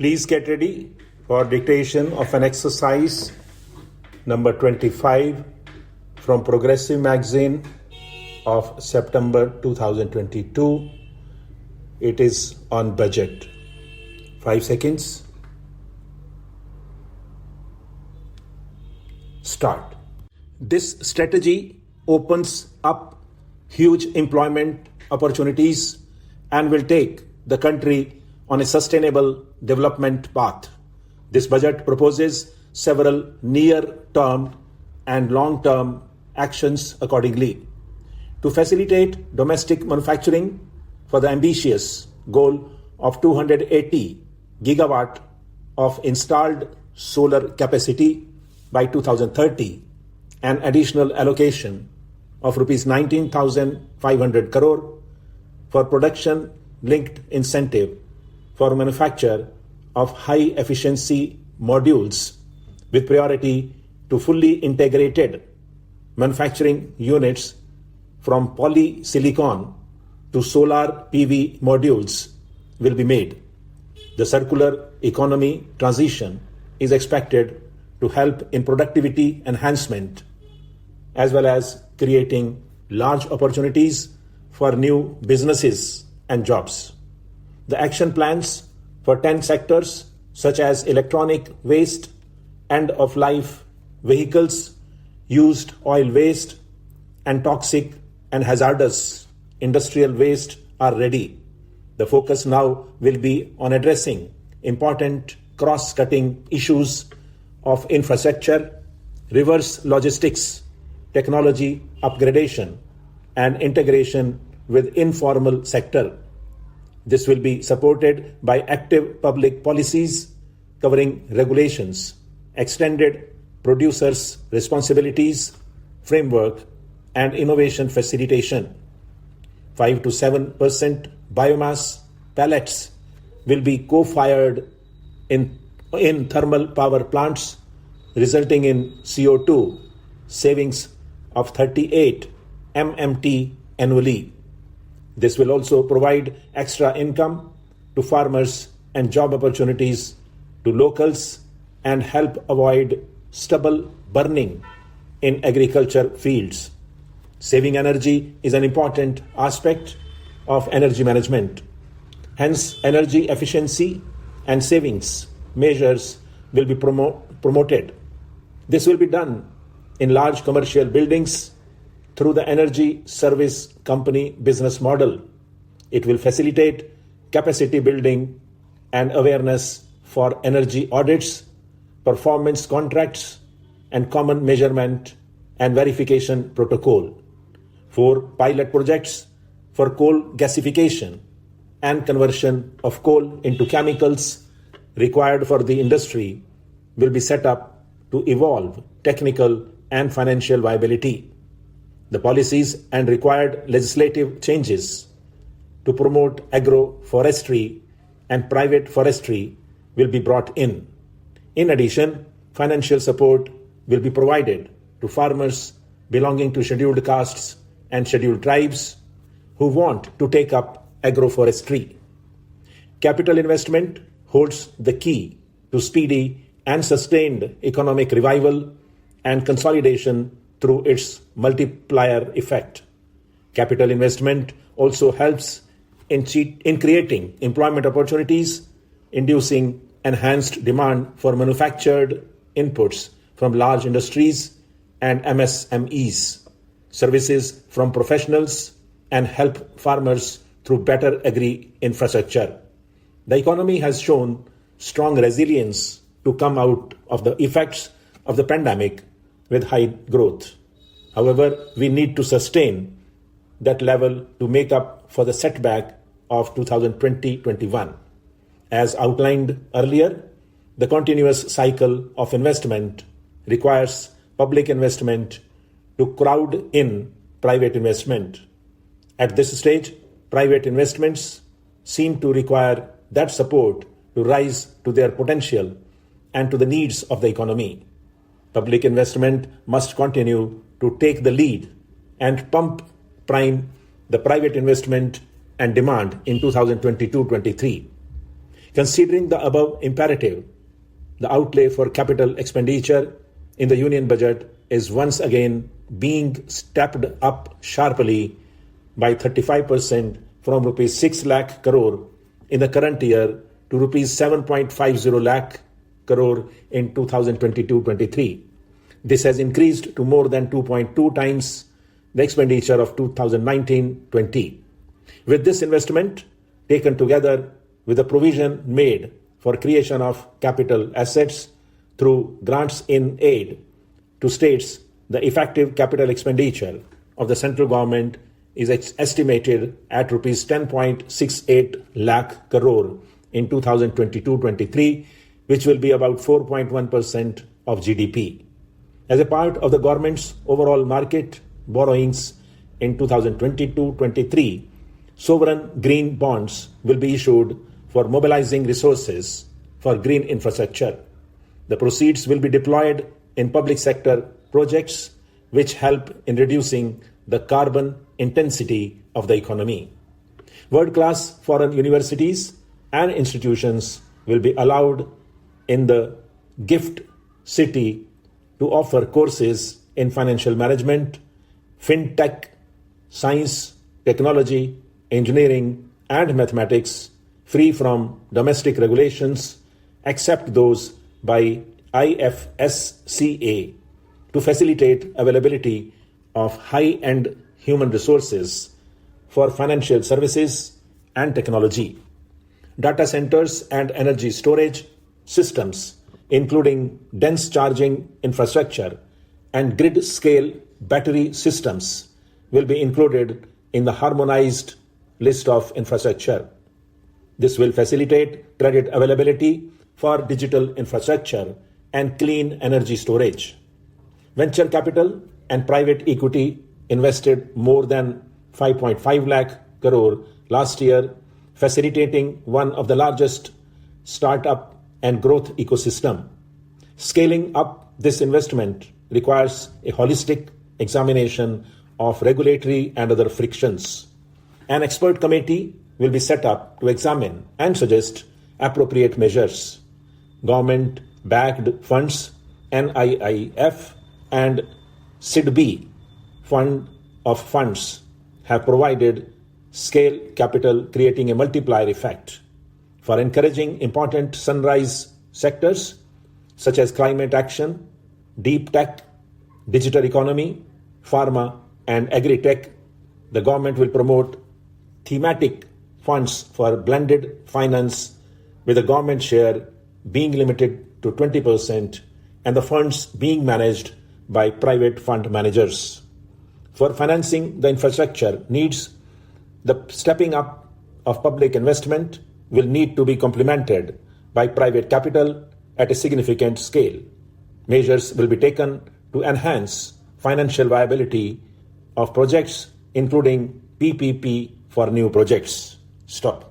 Please get ready for dictation of an exercise number 25 from Progressive Magazine of September 2022. It is on budget. 5 seconds. Start. This strategy opens up huge employment opportunities and will take the country on a sustainable development path. This budget proposes several near-term and long-term actions accordingly. To facilitate domestic manufacturing for the ambitious goal of 280 gigawatt of installed solar capacity by 2030, an additional allocation of rupees 19,500 crore for production-linked incentive for manufacture of high-efficiency modules with priority to fully integrated manufacturing units from polysilicon to solar PV modules will be made. The circular economy transition is expected to help in productivity enhancement as well as creating large opportunities for new businesses and jobs. The action plans for 10 sectors such as electronic waste, end-of-life vehicles, used oil waste, and toxic and hazardous industrial waste are ready. The focus now will be on addressing important cross-cutting issues of infrastructure, reverse logistics, technology upgradation, and integration with informal sector. This will be supported by active public policies covering regulations, extended producers' responsibilities, framework, and innovation facilitation. 5 to 7% biomass pellets will be co-fired in thermal power plants, resulting in CO2 savings of 38 MMT annually. This will also provide extra income to farmers and job opportunities to locals and help avoid stubble burning in agriculture fields. Saving energy is an important aspect of energy management. Hence, energy efficiency and savings measures will be promoted. This will be done in large commercial buildings through the energy service company business model. It will facilitate capacity building and awareness for energy audits, performance contracts, and common measurement and verification protocol. 4 pilot projects for coal gasification and conversion of coal into chemicals required for the industry will be set up to evolve technical and financial viability. The policies and required legislative changes to promote agroforestry and private forestry will be brought in. In addition, financial support will be provided to farmers belonging to scheduled castes and scheduled tribes who want to take up agroforestry. Capital investment holds the key to speedy and sustained economic revival and consolidation through its multiplier effect. Capital investment also helps in creating employment opportunities, inducing enhanced demand for manufactured inputs from large industries and MSMEs, services from professionals, and help farmers through better agri infrastructure. The economy has shown strong resilience to come out of the effects of the pandemic with high growth. However, we need to sustain that level to make up for the setback of 2020-21. As outlined earlier, the continuous cycle of investment requires public investment to crowd in private investment. At this stage, private investments seem to require that support to rise to their potential and to the needs of the economy. Public investment must continue to take the lead and prime the private investment and demand in 2022-23. Considering the above imperative, the outlay for capital expenditure in the Union budget is once again being stepped up sharply by 35% from rupees 6 lakh crore in the current year to rupees 7.50 lakh crore in 2022-23. This has increased to more than 2.2 times the expenditure of 2019-20. With this investment taken together with the provision made for creation of capital assets through grants in aid to states, the effective capital expenditure of the central government is estimated at rupees 10.68 lakh crore in 2022-23, which will be about 4.1% of GDP. As a part of the government's overall market borrowings in 2022-23, sovereign green bonds will be issued for mobilizing resources for green infrastructure. The proceeds will be deployed in public sector projects which help in reducing the carbon intensity of the economy. World-class foreign universities and institutions will be allowed in the gift city to offer courses in financial management, fintech, science, technology, engineering, and mathematics, free from domestic regulations except those by IFSCA, to facilitate availability of high-end human resources for financial services and technology. Data centers and energy storage systems, including dense charging infrastructure and grid-scale battery systems, will be included in the harmonized list of infrastructure. This will facilitate credit availability for digital infrastructure and clean energy storage. Venture capital and private equity invested more than 5.5 lakh crore last year, facilitating one of the largest startup and growth ecosystem. Scaling up this investment requires a holistic examination of regulatory and other frictions. An expert committee will be set up to examine and suggest appropriate measures. Government-backed funds, NIIF, and SIDB fund of funds have provided scale capital, creating a multiplier effect. For encouraging important sunrise sectors such as climate action, deep tech, digital economy, pharma, and agri-tech, the government will promote thematic funds for blended finance, with the government share being limited to 20% and the funds being managed by private fund managers. For financing the infrastructure needs, the stepping up of public investment will need to be complemented by private capital at a significant scale. Measures will be taken to enhance financial viability of projects, including PPP for new projects. Stop.